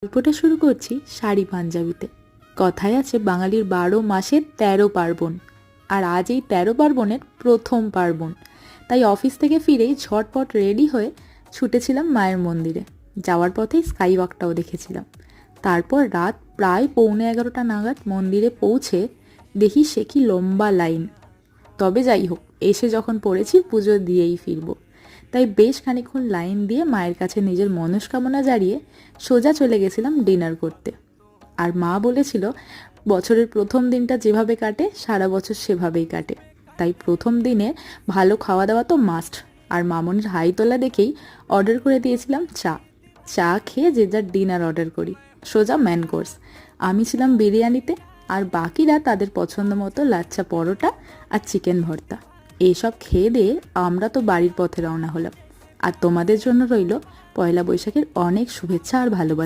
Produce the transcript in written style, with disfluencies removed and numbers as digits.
গল্পটা শুরু করছি শাড়ি পাঞ্জাবিতে। কথায় আছে বাঙালির 12 মাসে 13 পার্বণ, আর আজ এই 13 পার্বণের প্রথম পার্বণ। তাই অফিস থেকে ফিরেই ঝটপট রেডি হয়ে ছুটেছিলাম মায়ের মন্দিরে। যাওয়ার পথেই স্কাই ওয়াকটাও দেখেছিলাম। তারপর রাত প্রায় 11:15 নাগাদ মন্দিরে পৌঁছে দেখি সে কি লম্বা লাইন। তবে যাই হোক, এসে যখন পড়েছি পুজো দিয়েই ফিরবো। তাই বেশ খানিকক্ষণ লাইন দিয়ে মায়ের কাছে নিজের মনস্কামনা জানিয়ে সোজা চলে গেছিলাম ডিনার করতে। আর মা বলেছিল বছরের প্রথম দিনটা যেভাবে কাটে সারা বছর সেভাবেই কাটে। তাই প্রথম দিনে ভালো খাওয়া দাওয়া তো মাস্ট। আর মামনির হাই তোলা দেখেই অর্ডার করে দিয়েছিলাম চা। চা খেয়ে যে যার ডিনার অর্ডার করি, সোজা ম্যান কোর্স। আমি ছিলাম বিরিয়ানিতে, আর বাকিরা তাদের পছন্দ মতো লাচ্ছা পরোটা আর চিকেন ভর্তা। এইসব খেয়ে দিয়ে আমরা তো বাড়ির পথে রওনা হলাম। আর তোমাদের জন্য রইল পয়লা বৈশাখের অনেক শুভেচ্ছা আর ভালোবাসা।